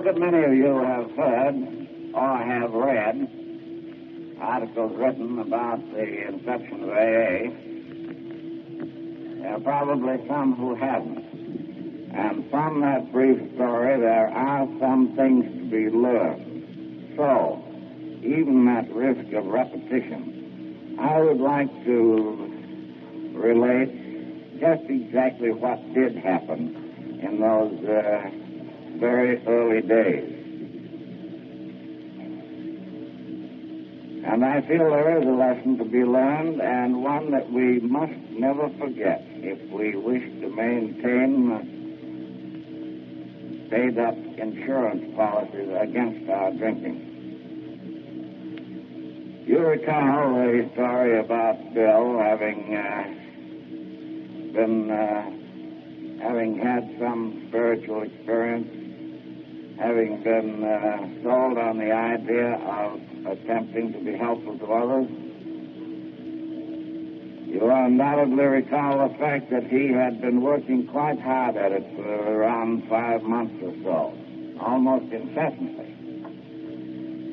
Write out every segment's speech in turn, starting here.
good many of you have heard or have read articles written about the inception of AA. There are probably some who haven't. And from that brief story, there are some things to be learned. So, even at risk of repetition, I would like to relate just exactly what did happen in those very early days. And I feel there is a lesson to be learned, and one that we must never forget if we wish to maintain paid-up insurance policies against our drinking. You recall the story about Bill having had some spiritual experience, having been sold on the idea of attempting to be helpful to others. You undoubtedly recall the fact that he had been working quite hard at it for around 5 months or so, almost incessantly,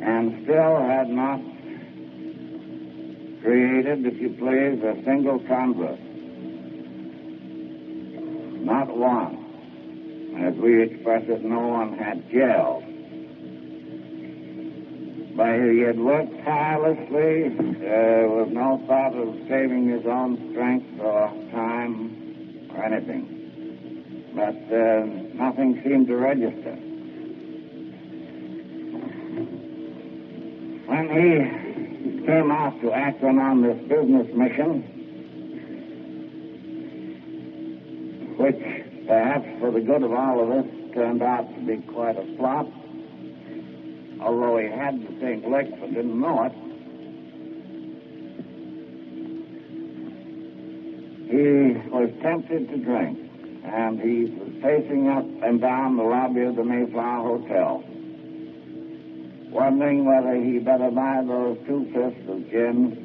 and still had not created, if you please, a single convert. Not one. As we express it, no one had gelled. But he had worked tirelessly with no thought of saving his own strength or time or anything. But nothing seemed to register. When he came out to Akron on this business mission, which perhaps for the good of all of us turned out to be quite a flop, although he had the same lick but didn't know it. He was tempted to drink, and he was pacing up and down the lobby of the Mayflower Hotel, wondering whether he better buy those 2/5 of gin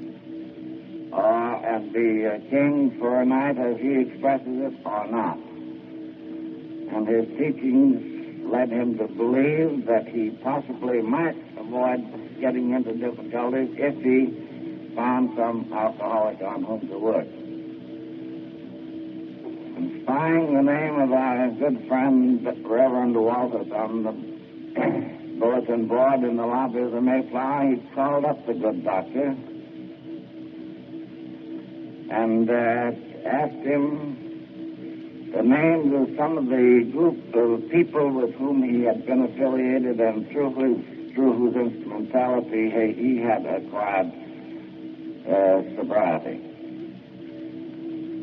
and be a king for a night, as he expresses it, or not. And his teachings led him to believe that he possibly might avoid getting into difficulties if he found some alcoholic on whom to work. And spying the name of our good friend, Reverend Walters, on the bulletin board in the lobby of the Mayflower, he called up the good doctor and asked him the names of some of the group of people with whom he had been affiliated and through whose instrumentality he had acquired sobriety.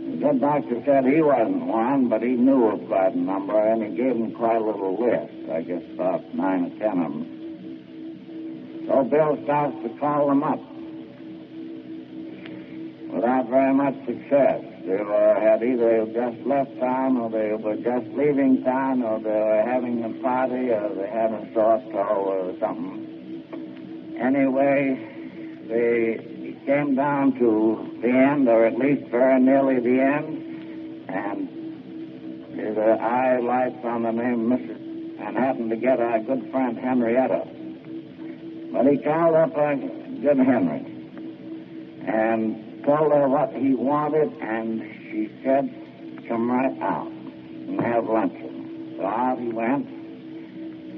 The good doctor said he wasn't one, but he knew of quite a number, and he gave him quite a little list, I guess about 9 or 10 of them. So Bill starts to call them up without very much success. They had either just left town, or they were just leaving town, or they were having a party, or they had a sore toe or something. Anyway, they came down to the end, or at least very nearly the end, and his eye lights on the name Mrs. and happened to get our good friend Henrietta. But he called up good Henry and told her what he wanted, and she said, come right out and have luncheon. So out he went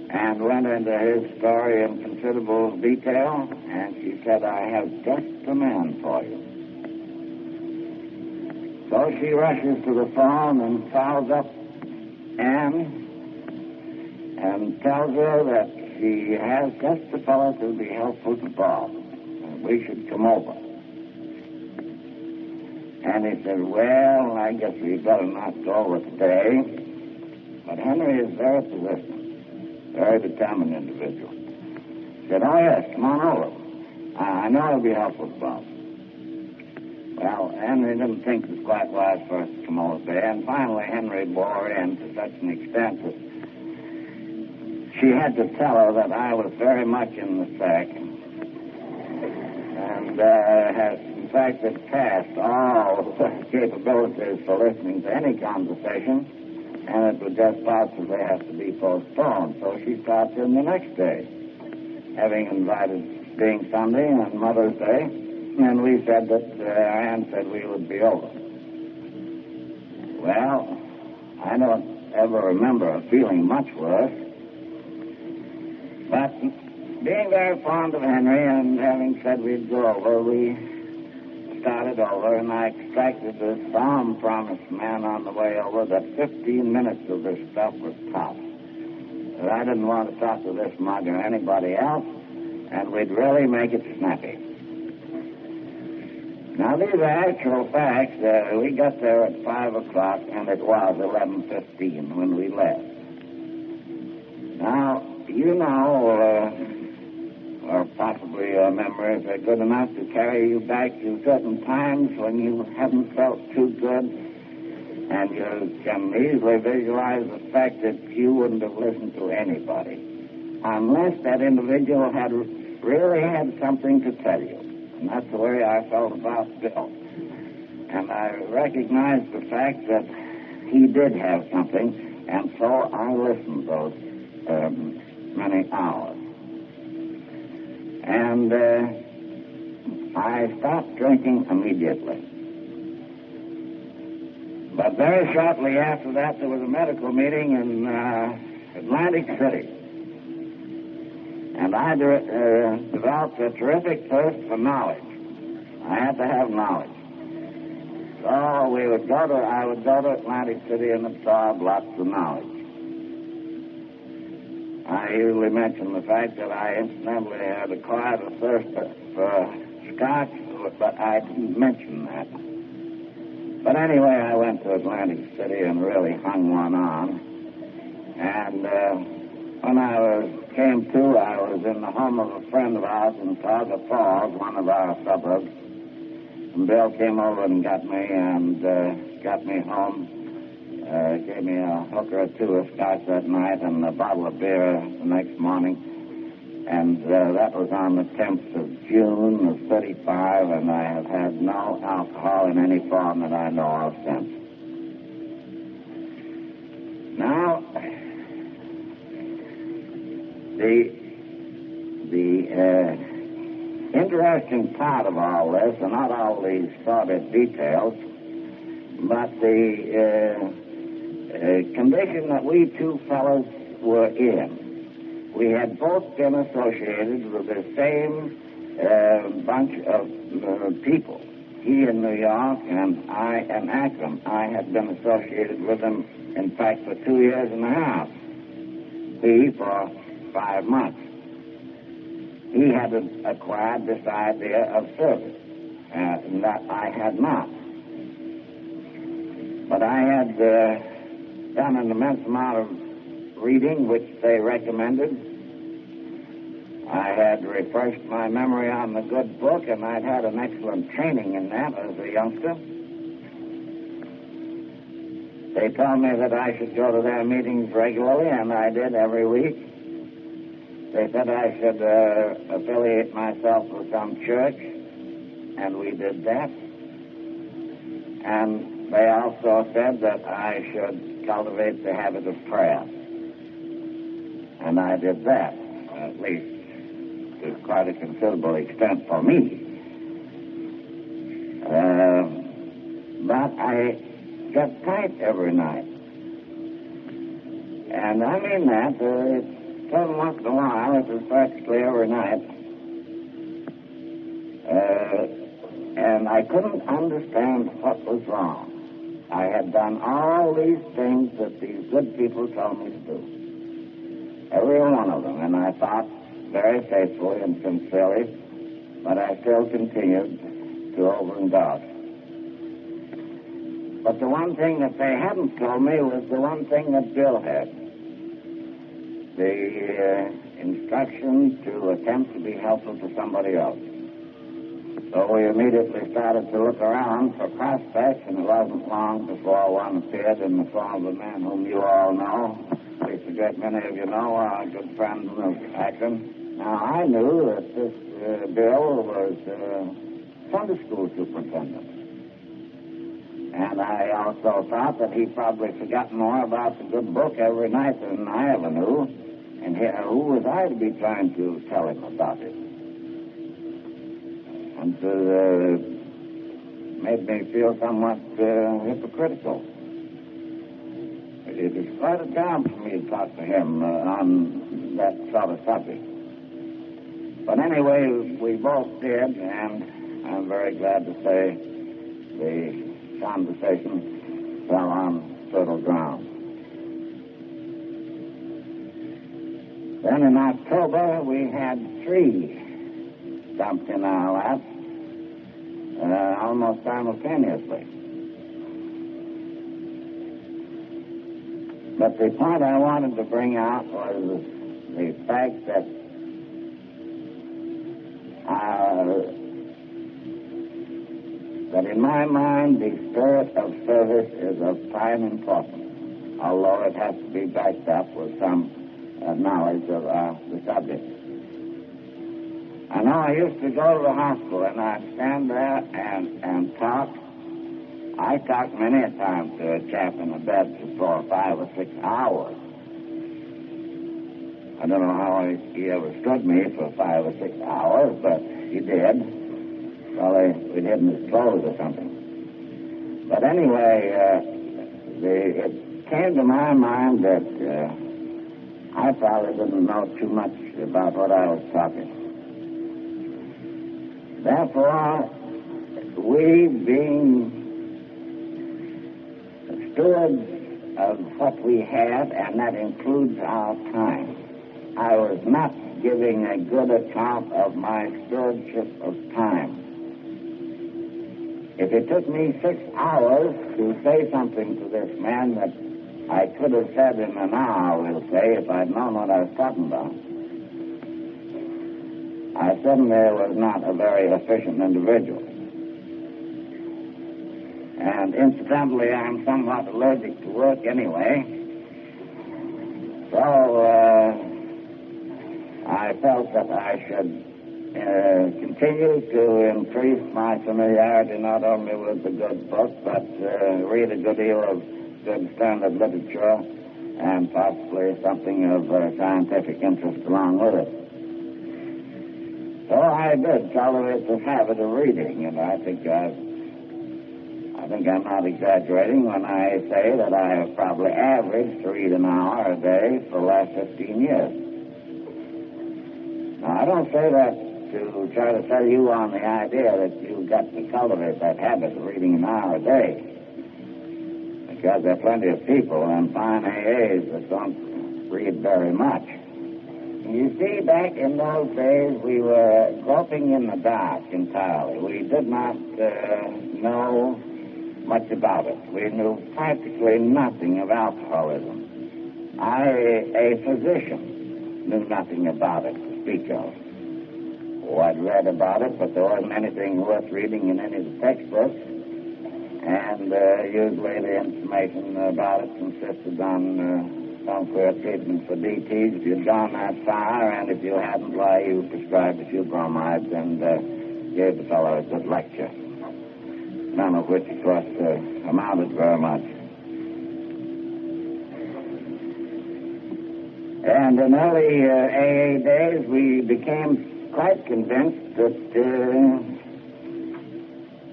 and went into his story in considerable detail, and she said, I have just the man for you. So she rushes to the phone and calls up Anne and tells her that she has just the fellow to be helpful to Bob, and we should come over. And he said, well, I guess we better not go over today. But Henry is very persistent, very determined individual. He said, oh, yes, come on over. I know it'll be helpful to Bob. Well, Henry didn't think it was quite wise for us to come over there. And finally, Henry bore in to such an extent that she had to tell her that I was very much in the sack. And has, in fact, it passed all capabilities for listening to any conversation. and it would just possibly have to be postponed. So she starts in the next day, having invited being Sunday and Mother's Day, and we said that Ann said we would be over. Well, I don't ever remember feeling much worse, but being very fond of Henry and having said we'd go over, we started over, and I extracted this solemn promise from Ann on the way over that 15 minutes of this stuff was tough. That I didn't want to talk to this mug or anybody else, and we'd really make it snappy. Now, these are actual facts. We got there at 5 o'clock, and it was 11:15 when we left. Now, you know, or possibly your memories are good enough to carry you back to certain times when you haven't felt too good, and you can easily visualize the fact that you wouldn't have listened to anybody unless that individual had really had something to tell you. And that's the way I felt about Bill. And I recognized the fact that he did have something, and so I listened those many hours. And I stopped drinking immediately. But very shortly after that, there was a medical meeting in Atlantic City. And I developed a terrific thirst for knowledge. I had to have knowledge. So I would go to Atlantic City and absorb lots of knowledge. I usually mention the fact that I incidentally had acquired a thirst for Scotch, but I didn't mention that. But anyway, I went to Atlantic City and really hung one on. And when I came to, I was in the home of a friend of ours in Targa Falls, one of our suburbs. And Bill came over and got me home. Gave me a hooker or two of Scotch that night and a bottle of beer the next morning. And that was on the 10th of June of 35, and I have had no alcohol in any form that I know of since. Now, the interesting part of all this are not all these sordid details, but the condition that we two fellows were in. We had both been associated with the same bunch of people. He in New York and I in Akron. I had been associated with him, in fact, for 2 years and a half. He for 5 months. He had acquired this idea of service, and that I had not. But I had done an immense amount of reading, which they recommended. I had refreshed my memory on the good book, and I'd had an excellent training in that as a youngster. They told me that I should go to their meetings regularly, and I did every week. They said I should affiliate myself with some church, and we did that. And they also said that I should cultivate the habit of prayer. And I did that, at least to quite a considerable extent for me. But I got tight every night. And I mean that. Every once in a while, it was practically every night. And I couldn't understand what was wrong. I had done all these things that these good people told me to do. Every one of them. And I thought very faithfully and sincerely, but I still continued to overindulge. But the one thing that they hadn't told me was the one thing that Bill had. The instruction to attempt to be helpful to somebody else. So we immediately started to look around for prospects, and it wasn't long before one appeared in the form of a man whom you all know. At least a great many of you know, our good friend of Akron. Now, I knew that this Bill was Sunday school superintendent. And I also thought that he probably forgot more about the good book every night than I ever knew. And who was I to be trying to tell him about it? And made me feel somewhat hypocritical. It was quite a job for me to talk to him on that sort of subject. But anyway, we both did, and I'm very glad to say the conversation fell on fertile ground. Then in October, we had 3 dumped in our laps almost simultaneously. But the point I wanted to bring out was the fact that in my mind, the spirit of service is of prime importance, although it has to be backed up with some knowledge of the subject. I know I used to go to the hospital, and I'd stand there and talk. I talked many a time to a chap in a bed for 4 or 5 or 6 hours. I don't know how he ever stood me for 5 or 6 hours, but he did. Probably we'd hidden his clothes or something. But anyway, it came to my mind that I probably didn't know too much about what I was talking. Therefore, we being stewards of what we had, and that includes our time, I was not giving a good account of my stewardship of time. If it took me 6 hours to say something to this man that I could have said in an hour, we'll say, if I'd known what I was talking about, I certainly was not a very efficient individual. And incidentally, I'm somewhat allergic to work anyway. So I felt that I should continue to increase my familiarity not only with the good book, but read a good deal of good standard literature and possibly something of scientific interest along with it. So I did cultivate the habit of reading, and I think I'm not exaggerating when I say that I have probably averaged to read an hour a day for the last 15 years. Now, I don't say that to try to sell you on the idea that you've got to cultivate that habit of reading an hour a day, because there are plenty of people and fine AAs that don't read very much. You see, back in those days, we were groping in the dark entirely. We did not know much about it. We knew practically nothing of alcoholism. A physician, knew nothing about it to speak of. Oh, I'd read about it, but there wasn't anything worth reading in any of the textbooks. And usually the information about it consisted on some queer treatment for DTs if you'd gone that far, and if you hadn't, why, you prescribed a few bromides and gave the fellow a good lecture. None of which, of course, amounted very much. And in early AA days, we became quite convinced that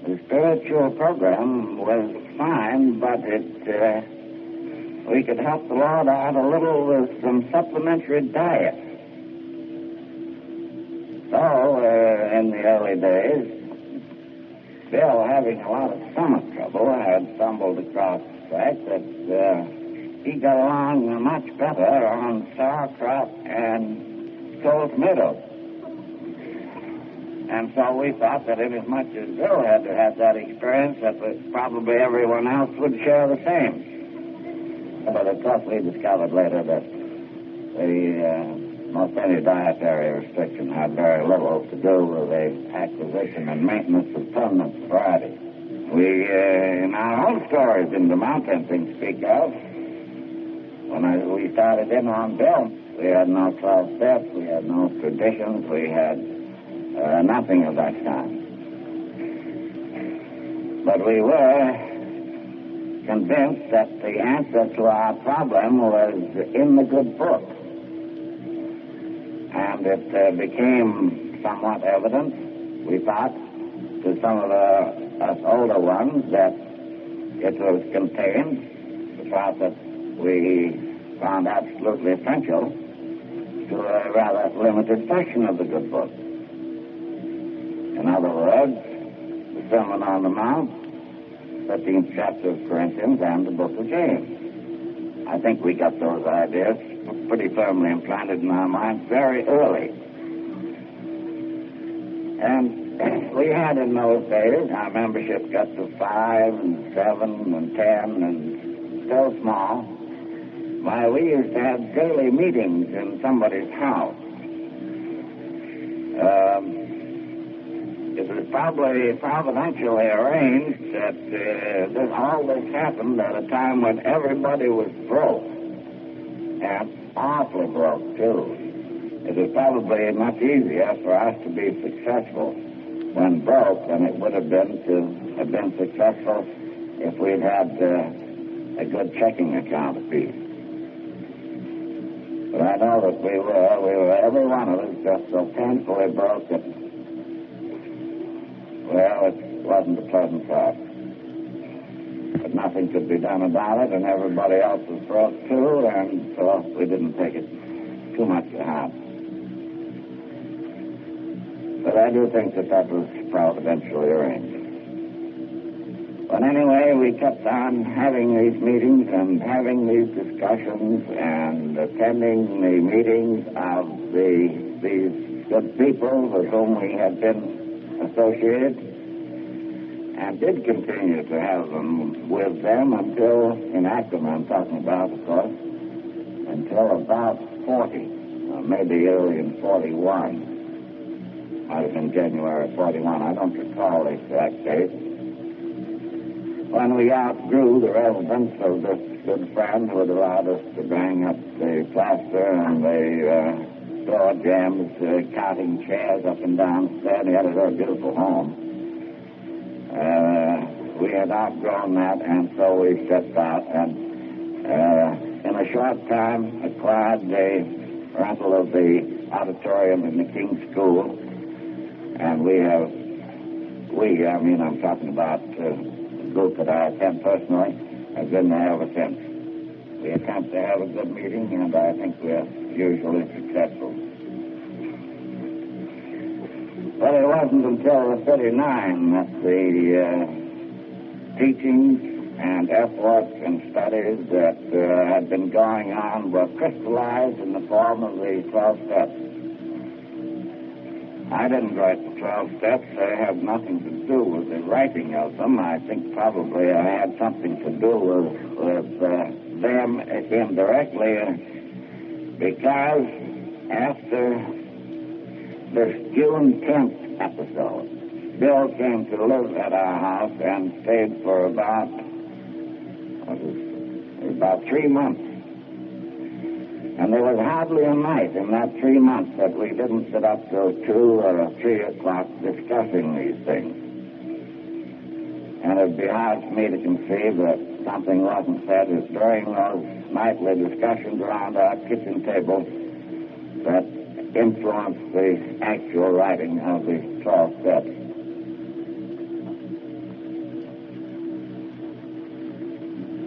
the spiritual program was fine, but we could help the Lord out a little with some supplementary diet. So, in the early days, Bill, having a lot of stomach trouble, had stumbled across the fact that he got along much better on sauerkraut and cold tomatoes. And so we thought that inasmuch as Bill had to have that experience, that probably everyone else would share the same. But of course we discovered later that most any dietary restriction had very little to do with the acquisition and maintenance of permanent sobriety. We, in our own stories in the mountain thing to speak of, when we started in on Bill, we had no 12 steps, we had no traditions, we had nothing of that kind. But we were convinced that the answer to our problem was in the good book. And it became somewhat evident, we thought, to some of us older ones that it was contained, the fact that we found absolutely essential to a rather limited section of the good book. In other words, the Sermon on the Mount, 13th chapter of Corinthians, and the book of James. I think we got those ideas pretty firmly implanted in our minds very early. And we had in those days, our membership got to 5 and 7 and 10 and still small. Why, we used to have daily meetings in somebody's house. It was probably providentially arranged that all this happened at a time when everybody was broke, and awfully broke, too. It was probably much easier for us to be successful when broke than it would have been to have been successful if we'd had a good checking account apiece. But I know that we were every one of us just so painfully broke that, well, it wasn't a pleasant thought. But nothing could be done about it, and everybody else was broke too, and so we didn't take it too much to heart. But I do think that was providentially arranged. But anyway, we kept on having these meetings and having these discussions and attending the meetings of these good people with whom we had been associated, and did continue to have them with them until, in Akron I'm talking about, of course, until about 40, or maybe early in 41. Might have been January 41. I don't recall the exact date. When we outgrew the residence of this good friend who had allowed us to bang up the plaster and the door jambs, carting chairs up and down the stairs, and he had a very beautiful home. We had outgrown that, and so we stepped out and in a short time acquired the rental of the auditorium in the King's School. And I'm talking about the group that I attend personally, has been there ever since. We attempt to have a good meeting, and I think we're usually successful. But it wasn't until 39 that the teachings and efforts and studies that had been going on were crystallized in the form of the 12 steps. I didn't write the 12 steps. They have nothing to do with the writing of them. I think probably I had something to do with them indirectly, because after this June 10th episode, Bill came to live at our house and stayed for about 3 months. And there was hardly a night in that 3 months that we didn't sit up till 2 or 3 o'clock discussing these things. And it'd be hard for me to conceive that something wasn't said during those nightly discussions around our kitchen table that influenced the actual writing of the 12 steps.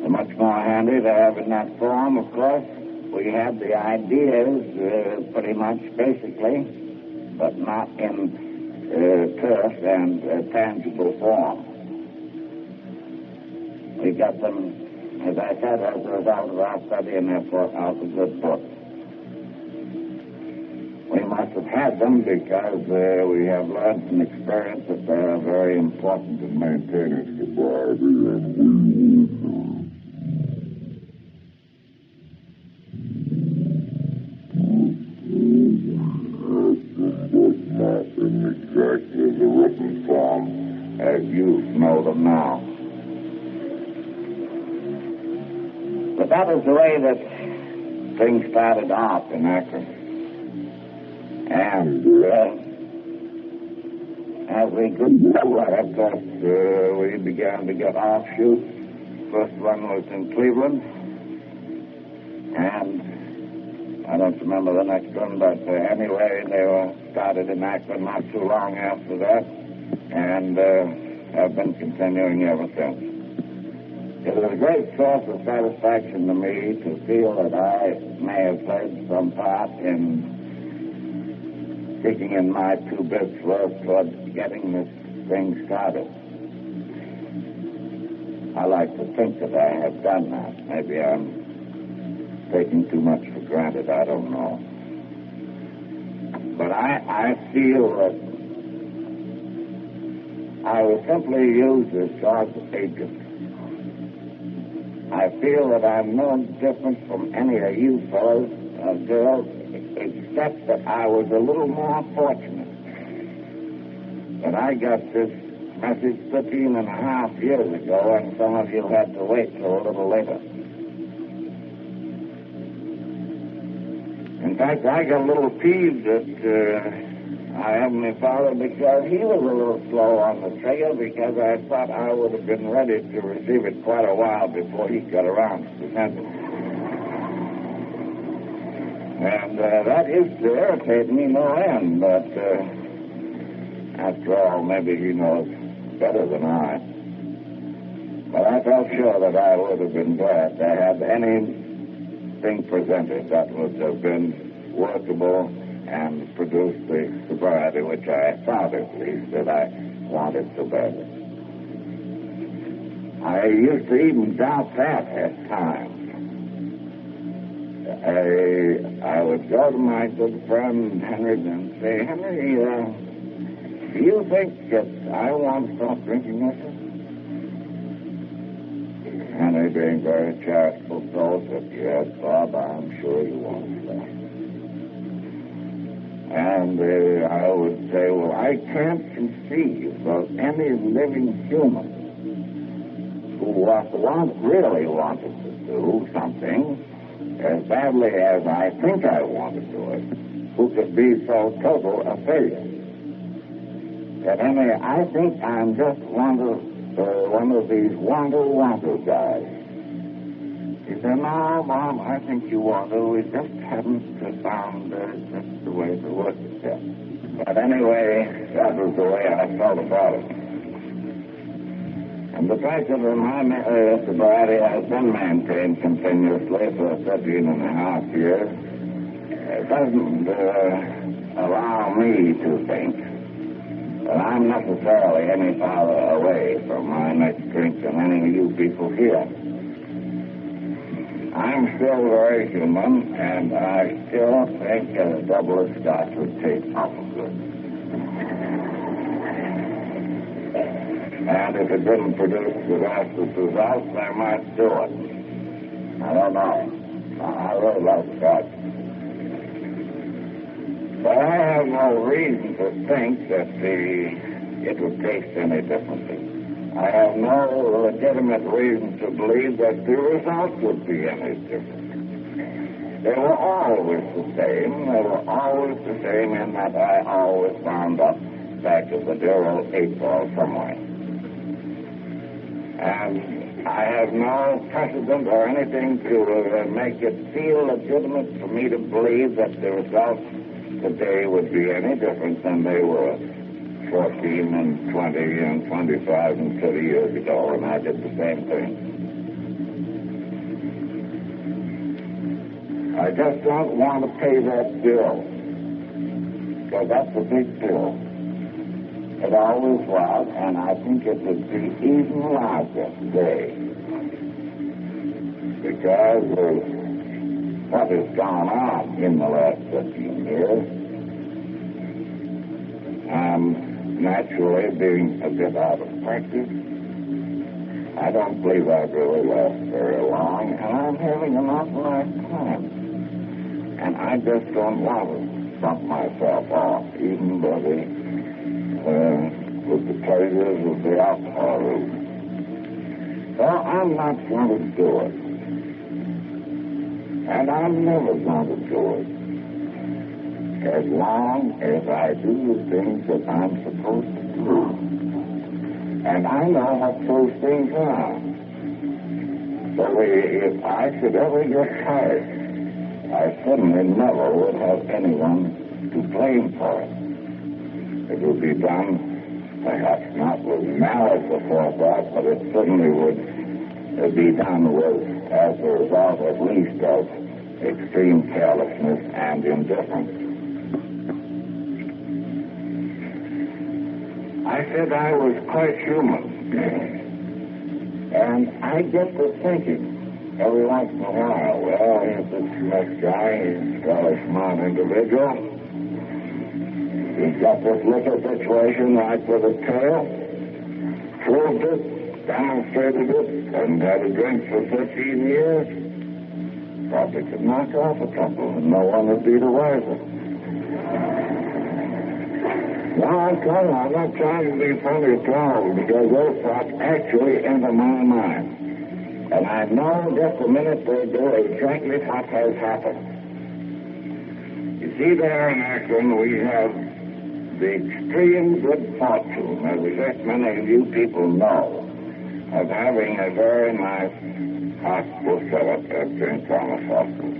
They're much more handy to have in that form, of course. We had the ideas pretty much basically, but not in terse and tangible form. We got them, as I said, as a result of our study and therefore out of the good book. We must have had them because we have learned from experience that they are very important in maintaining sobriety, not in exactly the written form as you know them now. But that is the way that things started off in Akron. And as we grew, of course, we began to get offshoots first one was in Cleveland, and I don't remember the next one, but anyway, they were started in Akron not too long after that, and have been continuing ever since. It was a great source of satisfaction to me to feel that I may have played some part in kicking in my 2 bits worth toward getting this thing started. I like to think that I have done that. Maybe I'm taking too much for granted, I don't know. But I feel that I was simply used as God's agent. I feel that I'm no different from any of you fellows, girls, except that I was a little more fortunate. That I got this message 13 and a half years ago, and some of you had to wait till a little later. In fact, I got a little peeved at our Heavenly Father because he was a little slow on the trigger, because I thought I would have been ready to receive it quite a while before he got around to present it. And that used to irritate me no end, but after all, maybe he knows better than I. But I felt sure that I would have been glad to have anything presented that would have been workable and produced the sobriety which I thought, at least, that I wanted so badly. I used to even doubt that at times. I would go to my good friend Henry and say, Henry, do you think that I want to stop drinking this? Henry, being very charitable, told that, yes, Bob, I'm sure you want to stop. And I would say, well, I can't conceive of any living human who really wanted to do something as badly as I think I want to do it, who could be so total a failure. That I think I'm just one of these wonder guys. He said, no, Mom, I think you want to. We just haven't found just the way to work it yet. But anyway, that was the way I felt about it. And the fact that my sobriety has been maintained continuously for 13 and a half years doesn't allow me to think that I'm necessarily any farther away from my next drink than any of you people here. I'm still very human, and I still think a double of scotch would taste awful good. And if it didn't produce disastrous results, I might do it. I don't know. I really love scotch. But I have no reason to think that it would taste any differently. I have no legitimate reason to believe that the results would be any different. They were always the same. They were always the same in that I always wound up back at the dear old 8-ball somewhere. And I have no precedent or anything to make it feel legitimate for me to believe that the results today would be any different than they were 14 and 20 and 25 and 30 years ago, and I did the same thing. I just don't want to pay that bill, because that's a big bill. It always was, and I think it would be even larger today, because of what has gone on in the last 15 years. Naturally, being a bit out of practice, I don't believe I've really last very long, and I'm having an awful nice time. And I just don't want to bump myself off, even with the pleasures of the alcohol route. So I'm not going to do it. And I'm never going to do it as long as I do the things that I'm supposed to do. And I know what those things are. So if I should ever get tired, I certainly never would have anyone to blame for it. It would be done, perhaps not with malice aforethought, but it certainly would be done with, as a result at least of extreme carelessness and indifference. I said I was quite human. And I get to thinking every once in a while, well, here's this Smith guy, he's a fairly smart individual. He's got this little situation right with a tail, proved it, demonstrated it, and had a drink for 15 years. Probably could knock off a couple, and no one would be the wiser. No, I'm not trying to be funny at all, because those thoughts actually enter my mind. And I know just the minute they do exactly what has happened. You see, there in Akron, we have the extreme good fortune, as I guess many of you people know, of having a very nice hospital set up at St. Thomas Hospital.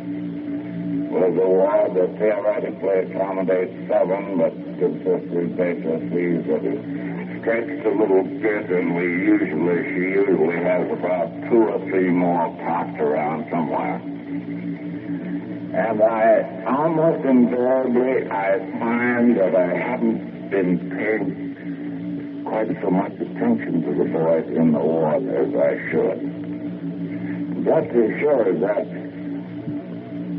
With a ward that theoretically accommodates 7, but consists of HSCs that is stretched a little bit, and she usually has about 2 or 3 more parked around somewhere. And I almost invariably find that I haven't been paying quite so much attention to the boys in the ward as I should. Just as sure as that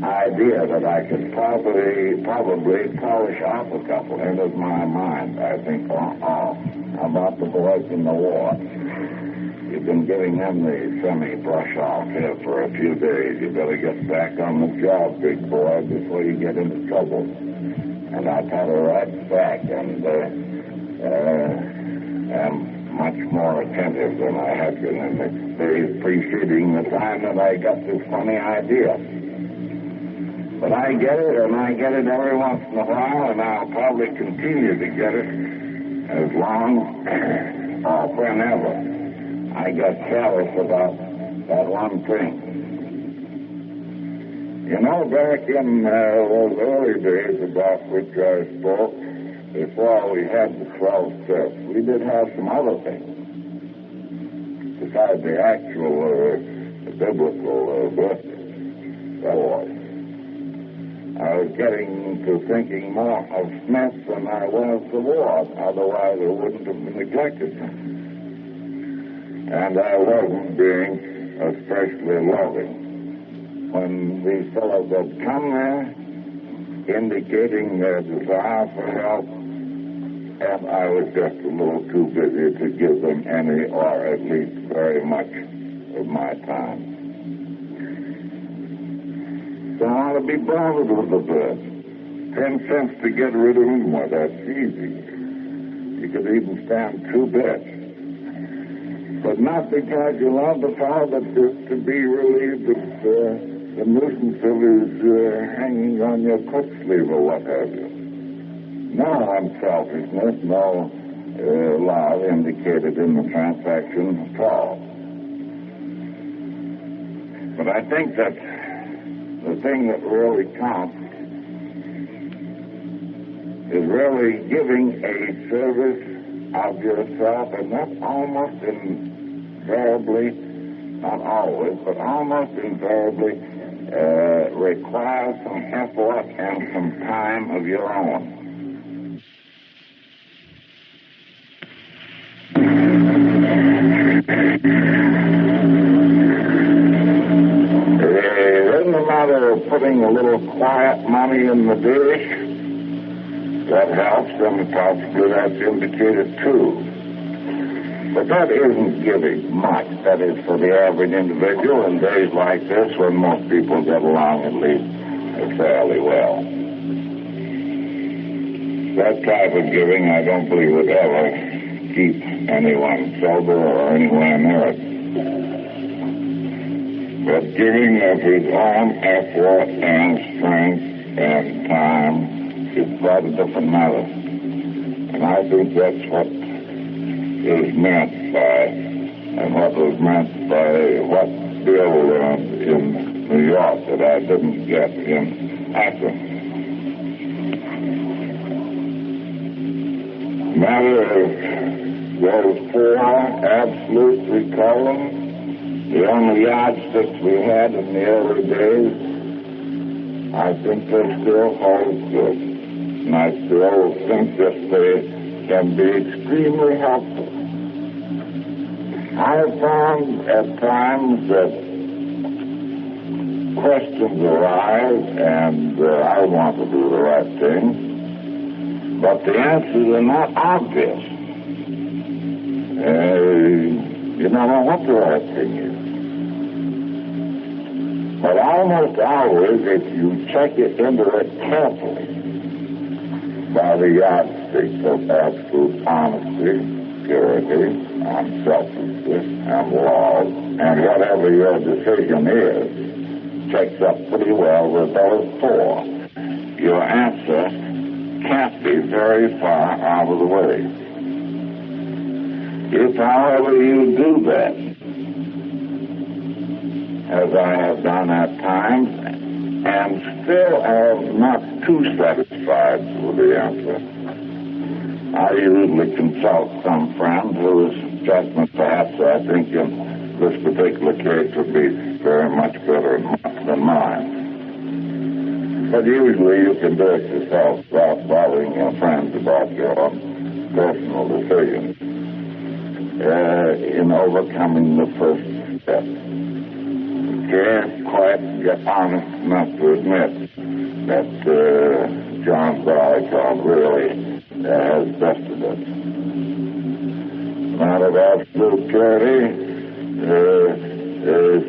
idea that I could probably polish off a couple enters my mind, I think, how about the boys in the ward? You've been giving them the semi-brush off here for a few days. You better get back on the job, big boy, before you get into trouble. And I got her right back, and am much more attentive than I had been in the days preceding the time that I got this funny idea. But I get it, and I get it every once in a while, and I'll probably continue to get it as long or whenever I get careless about that one thing. You know, back in those early days about which I spoke, before we had the 12 steps, we did have some other things besides the actual biblical book. I was getting to thinking more of Smith than I was the ward, otherwise I wouldn't have neglected him. And I wasn't being especially loving. When these fellows had come there, indicating their desire for help, and I was just a little too busy to give them any, or at least very much, of my time. Don't want to be bothered with the bird. 10 cents to get rid of them, well, that's easy. You could even stand 2 bits. But not because you love the fellow, but to be relieved of the nuisance of his hanging on your coat sleeve or what have you. No unselfishness, no love indicated in the transaction at all. But I think that the thing that really counts is really giving a service of yourself, and that almost invariably, not always, but almost invariably requires some effort and some time of your own. Putting a little quiet money in the dish, that helps, and possibly that's indicated too. But that isn't giving much. That is for the average individual in days like this when most people get along at least fairly well. That type of giving I don't believe would ever keep anyone sober or anywhere near it. But giving of his own effort and strength and time is quite a different matter. And I think that's what is meant by, and what was meant by what deal in New York that I didn't get in Akron. Matter of those four absolutely column, the only yardsticks we had in the early days, I think they still hold good. And I still think that they can be extremely helpful. I have found at times that questions arise, and I want to do the right thing, but the answers are not obvious. You don't know what the right thing is. But almost always, if you check it into it carefully, by the yardsticks of absolute honesty, purity, unselfishness, and love, and whatever your decision is, checks up pretty well with those four, your answer can't be very far out of the way. If, however, you do that, as I have done at times, and still am not too satisfied with the answer, I usually consult some friend whose judgment, perhaps, I think in this particular case would be very much better than mine. But usually you can do it yourself without bothering your friends about your own personal decisions in overcoming the first step. Can't quite get honest enough to admit that John Barleycorn really has bested us. Not of absolute purity,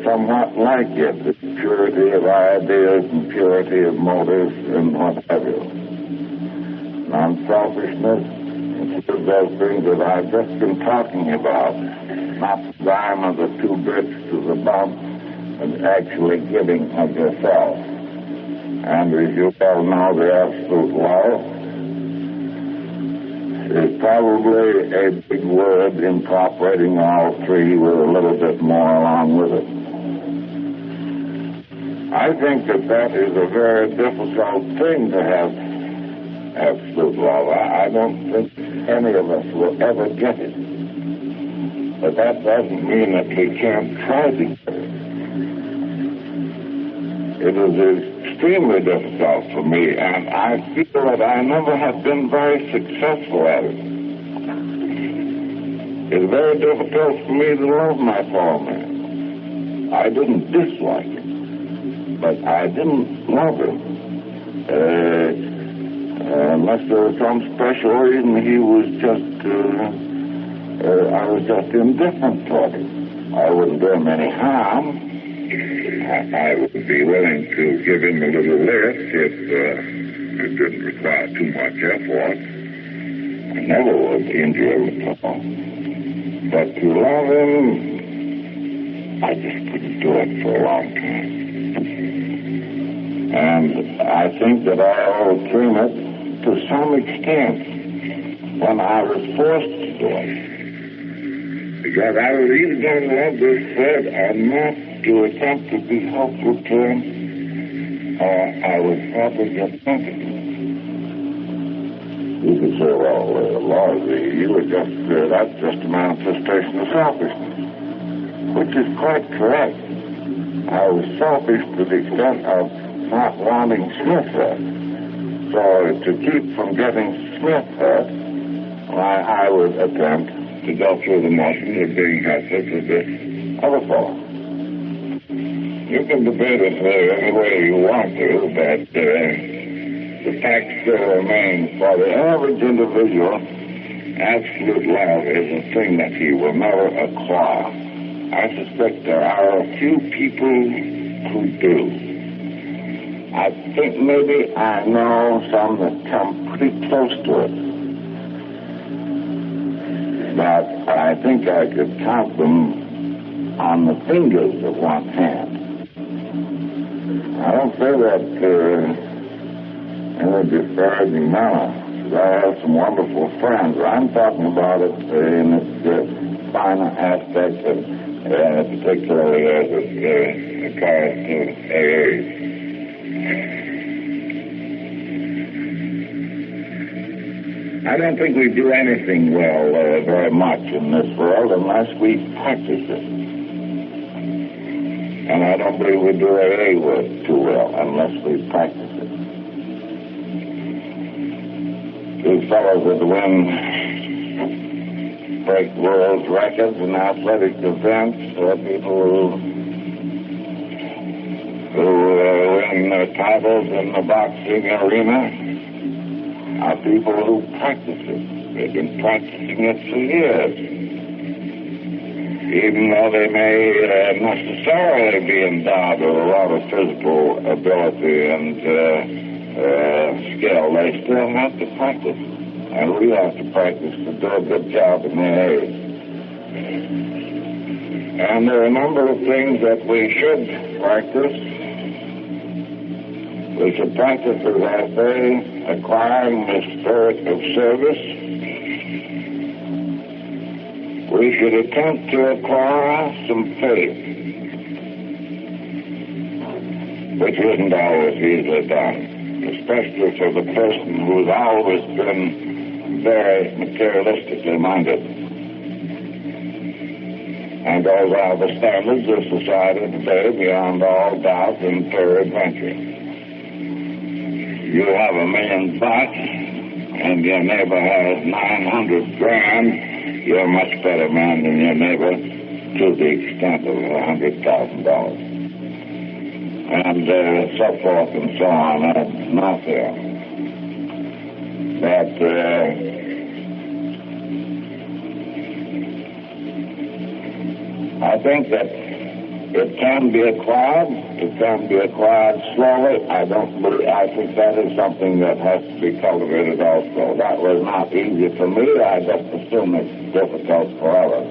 somewhat like it, the purity of ideas and purity of motives and what have you. Non-selfishness, those things that I've just been talking about, not the dime of the two bits to the bump, and actually giving of yourself. And as you all know, the absolute law is probably a big word incorporating all three with a little bit more along with it. I think that is a very difficult thing to have absolute law. I don't think any of us will ever get it. But that doesn't mean that we can't try to get it. It is extremely difficult for me, and I feel that I never have been very successful at it. It's very difficult for me to love my fellow man. I didn't dislike him, but I didn't love him. Unless there was some special reason, I was just indifferent toward him. I wouldn't do him any harm. I would be willing to give him a little lift if it didn't require too much effort. I never would injure him at all. But to love him, I just couldn't do it for a long time. And I think that I overcame it to some extent when I was forced to do it. Because I was either going to love this Fred or not, to attempt to be helpful to him, or I would probably get tempted. You could say, well, Lord, that's just a manifestation of selfishness, which is quite correct. I was selfish to the extent of not wanting Smith hurt. So to keep from getting Smith hurt, I would attempt to go through the motions of being helpful to this other fellow. You can debate it any way you want to, but the fact still remains, for the average individual, absolute love is a thing that he will never acquire. I suspect there are a few people who do. I think maybe I know some that come pretty close to it. But I think I could count them on the fingers of one hand. I don't say that in a disparaging manner. I have some wonderful friends. I'm talking about it in its finer aspects, particularly as it occurs to AA. I don't think we do anything well very much in this world unless we practice it. And I don't believe we do AA work too well unless we practice it. These fellows that win break world records in athletic events, people who win titles in the boxing arena are people who practice it. They've been practicing it for years. Even though they may necessarily be endowed with a lot of physical ability and skill, they still have to practice. And we have to practice to do a good job in their age. And there are a number of things that we should practice. We should practice, as I say, acquiring the spirit of service. We should attempt to acquire some faith, which isn't always easily done, especially for the person who's always been very materialistically minded. And those are the standards of society today, beyond all doubt and peradventure. You have $1 million and your neighbor has 900 grand, you're a much better man than your neighbor to the extent of $100,000. And so forth and so on. That's not there. That I think that it can be acquired. It can be acquired slowly. I think that is something that has to be cultivated also. That was not easy for me. I just assume it's difficult for others.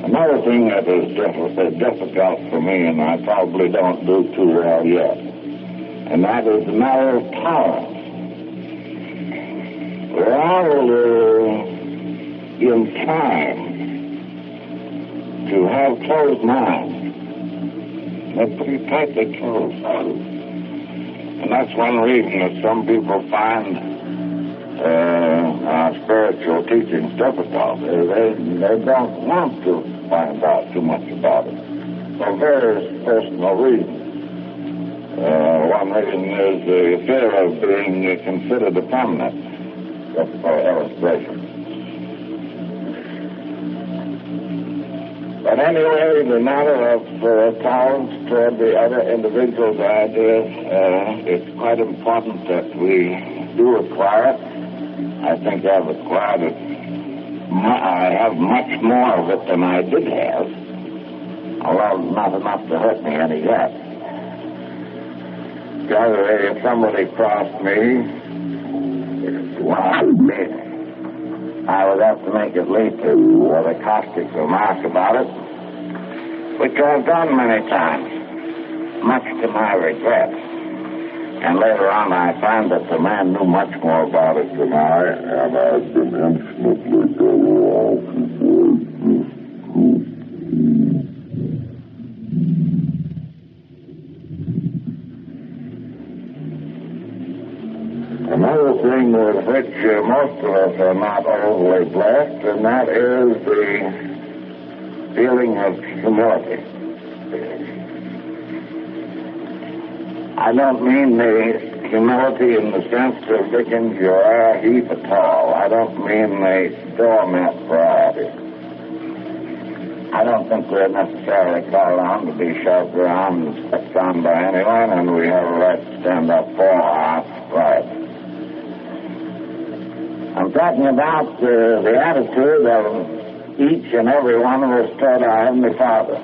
Another thing that is difficult for me, and I probably don't do too well yet, and that is the matter of tolerance. We're all in time to have closed minds. They're pretty tightly closed. And that's one reason that some people find spiritual teachings difficult. They don't want to find out too much about it for various personal reasons. One reason is the fear of being considered effeminate, just for illustration. But anyway, the matter of tolerance toward the other individual's ideas, it's quite important that we do acquire it. I think I've acquired it. I have much more of it than I did have, although not enough to hurt me any yet. The other day, if somebody crossed me, I would have to make at least a caustic remark about it, which I've done many times, much to my regret. And later on, I find that the man knew much more about it than I, and I've been infinitely better off Another thing with which most of us are not overly blessed, and that is the feeling of humility. I don't mean the humility in the sense of Dickens, you're a heap at all. I don't mean the doormat variety. I don't think we're necessarily called on to be shoved around and stepped on by anyone, and we have a right to stand up for our rights. I'm talking about the attitude of each and every one of us toward our Heavenly Father.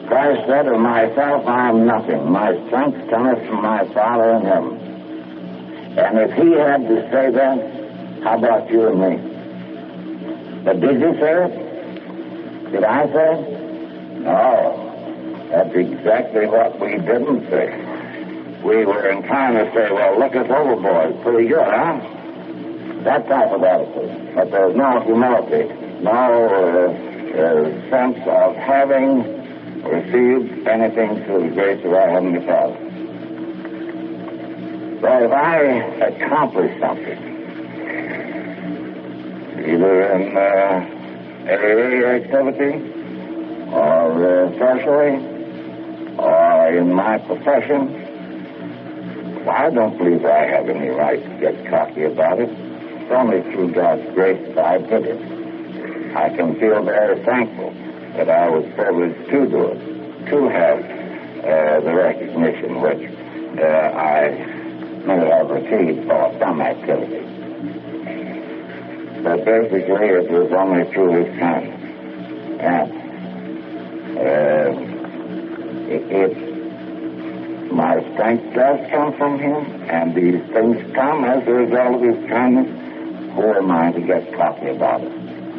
Christ said of myself, I am nothing. My strength cometh from my Father in heaven. And if he had to say that, how about you and me? But did he say it? Did I say it? No. That's exactly what we didn't say. we were inclined to say, well, look us overboard. Pretty good, huh? That type of attitude. But there's no humility, no sense of having received anything through the grace of our Heavenly Father. So if I accomplish something, either in AA activity or socially or in my profession, well, I don't believe I have any right to get cocky about it. It's only through God's grace that I did it. I can feel very thankful that I was privileged to do it, to have the recognition which I may have received for some activity. But basically, it was only through His kindness. And my strength does come from Him, and these things come as a result of His kindness. Who am I to get cocky about it?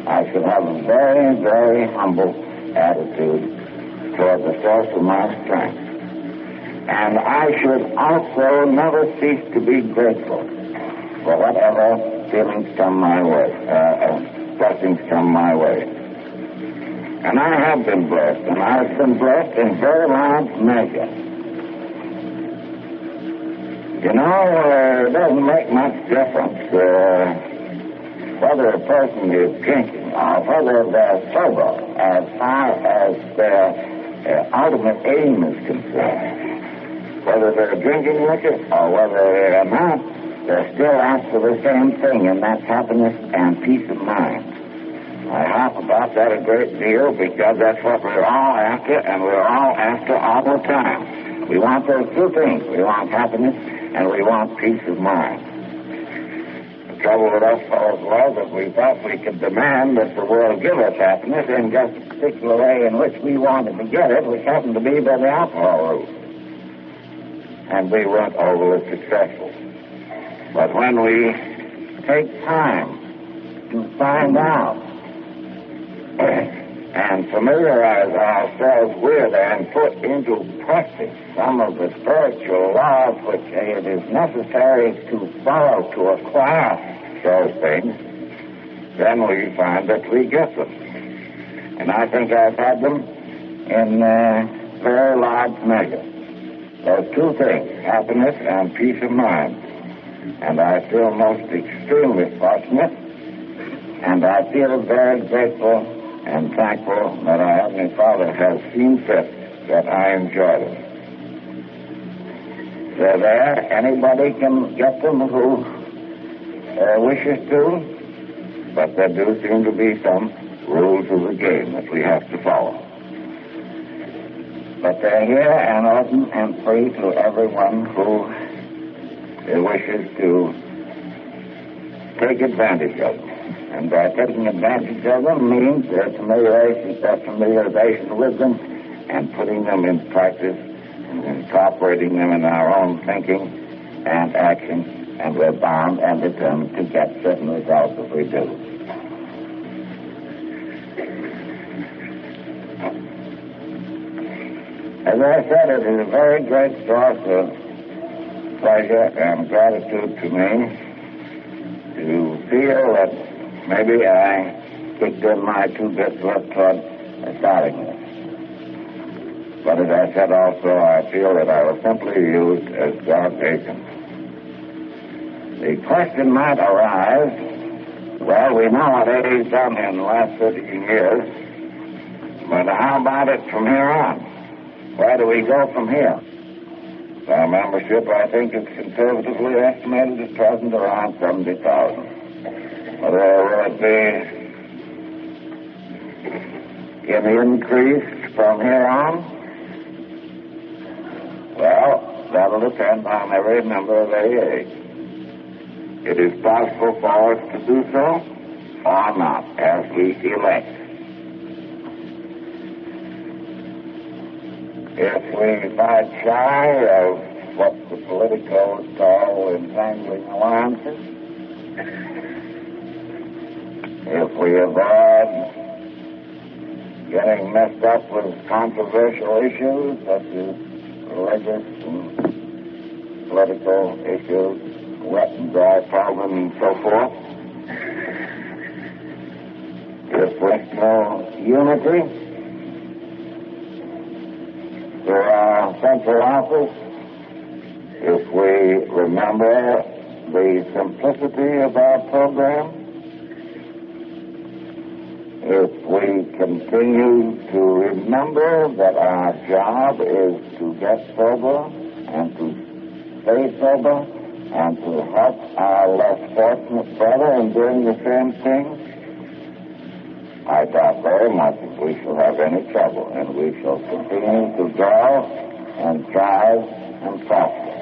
I should have a very, very humble attitude toward the source of my strength. And I should also never cease to be grateful for whatever feelings come my way, blessings come my way. And I have been blessed, and I've been blessed in very large measure. You know, it doesn't make much difference whether a person is drinking or whether they're sober as far as their ultimate aim is concerned. Whether they're drinking liquor or whether they're not, they're still after the same thing, and that's happiness and peace of mind. I harp about that a great deal because that's what we're all after, and we're all after all the time. We want those two things. We want happiness and we want peace of mind. The trouble with us fellows was that we thought we could demand that the world give us happiness in just a particular way in which we wanted to get it, which happened to be by the alcohol route. And we weren't overly successful. But when we take time to find out and familiarize ourselves with and put into practice some of the spiritual laws which it is necessary to follow to acquire those things, then we find that we get them. And I think I've had them in very large measure. Those two things, happiness and peace of mind. And I feel most extremely fortunate, and I feel very grateful and thankful that our Heavenly Father has seen fit that I enjoy them. They're there. Anybody can get them who wishes to, but there do seem to be some rules of the game that we have to follow. But they're here and open and free to everyone who wishes to take advantage of them. And by taking advantage of them means familiarization with them and putting them in practice and incorporating them in our own thinking and action, and we're bound and determined to get certain results if we do. As I said, it is a very great source of pleasure and gratitude to me to feel that maybe I kicked in my 2 bits left toward starting this. But as I said also, I feel that I was simply used as God's agent. The question might arise, well, we know what AA's done in the last 13 years, but how about it from here on? Where do we go from here? Our membership, I think, is conservatively estimated at present around 70,000. Whether will it be an increase from here on? Well, that'll depend on every member of AA. It is possible for us to do so or not as we elect. If we fight shy of what the politicos call entangling alliances, if we avoid getting messed up with controversial issues such as religious and political issues, wet and dry problem, and so forth. If with no unity through our central office, if we remember the simplicity of our program, if we continue to remember that our job is to get sober and to stay sober and to help our less fortunate brother in doing the same thing, I doubt very much if we shall have any trouble, and we shall continue to grow and thrive and prosper.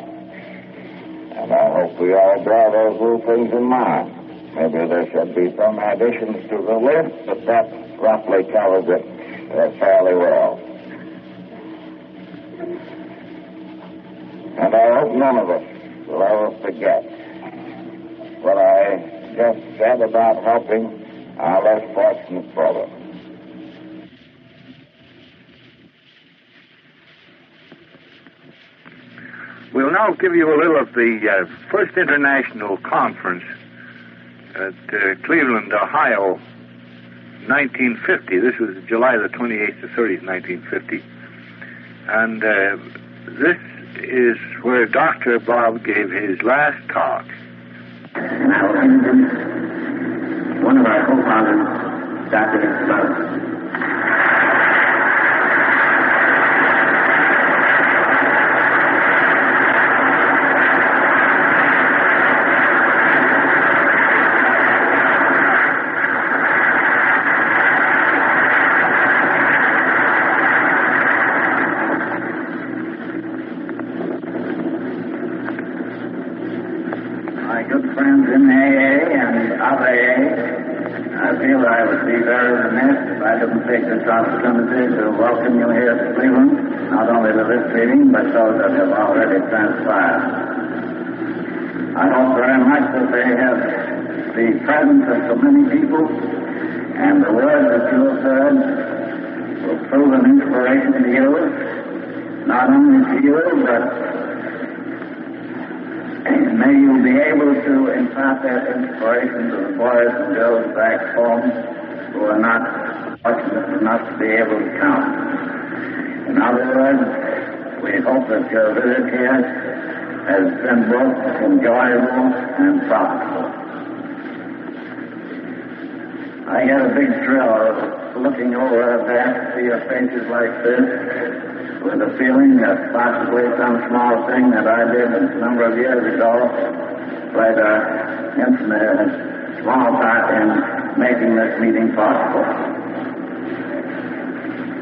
And I hope we all bear those little things in mind. Maybe there should be some additions to the list, but that roughly covers it fairly well. And I hope none of us will ever forget what I just said about helping our less fortunate brother. We'll now give you a little of the first international conference at Cleveland, Ohio, 1950. This was July the 28th to 30th, 1950. And this is where Dr. Bob gave his last talk. And I will introduce one of our co-founders, Dr. Bob. Take this opportunity to welcome you here to Cleveland, not only to this meeting, but those that have already transpired. I hope very much that they have the presence of so many people, and the words that you have heard will prove an inspiration to you, not only to you, but may you be able to impart that inspiration to the boys and girls back home who are not fortunate enough to be able to come. In other words, we hope that your visit here has been both enjoyable and profitable. I get a big thrill of looking over there to see your faces like this, with a feeling that possibly some small thing that I did a number of years ago played a small part in making this meeting possible.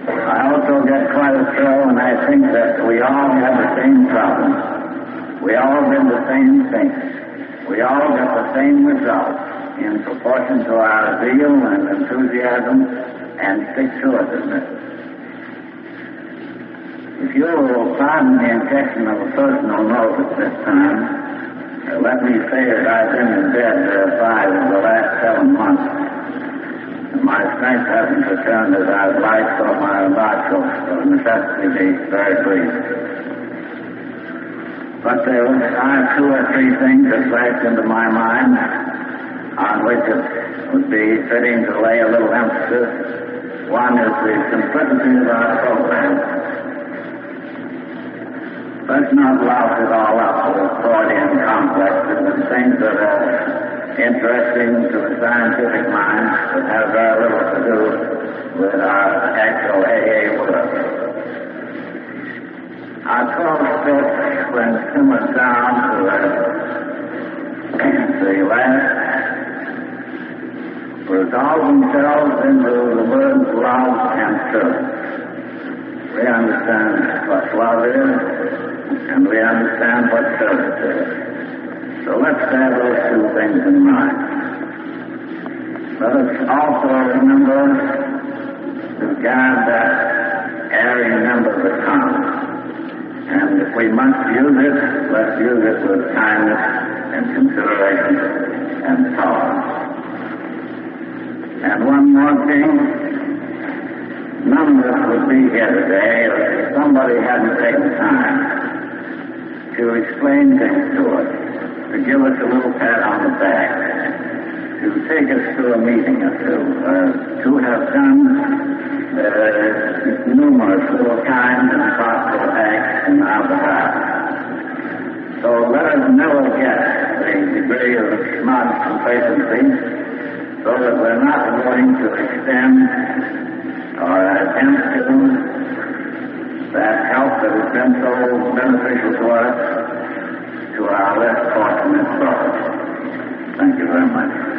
I also get quite a thrill when I think that we all have the same problems. We all did the same thing. We all get the same results in proportion to our zeal and enthusiasm and stick-to-itiveness. If you will pardon the injection of a personal note at this time, let me say that I've been in bed 5 of the last 7 months. My strength hasn't returned as I'd like, so my remarks will necessity be very brief. But there are 2 or 3 things that flashed into my mind on which it would be fitting to lay a little emphasis. One is the simplicity of our program. Let's not louse it all up with Freudian complexes and things that are interesting to the scientific mind, but have very little to do with our actual AA work. Our 12 steps, when simmered down to the last, resolve themselves into the words love and truth. We understand what love is, and we understand what truth is. So let's have those 2 things in mind. Let us also remember to guard that erring member of the tongue. And if we must use it, let's use it with kindness and consideration and tolerance. And one more thing, none of us would be here today if somebody hadn't taken time to explain things to us, to give us a little pat on the back, to take us to a meeting or two, to have done numerous little kind and thoughtful acts in our behalf. So let us never get the degree of smart complacency so that we're not willing to extend or attempt to that help that has been so beneficial to us to our less fortunate brothers. Thank you very much.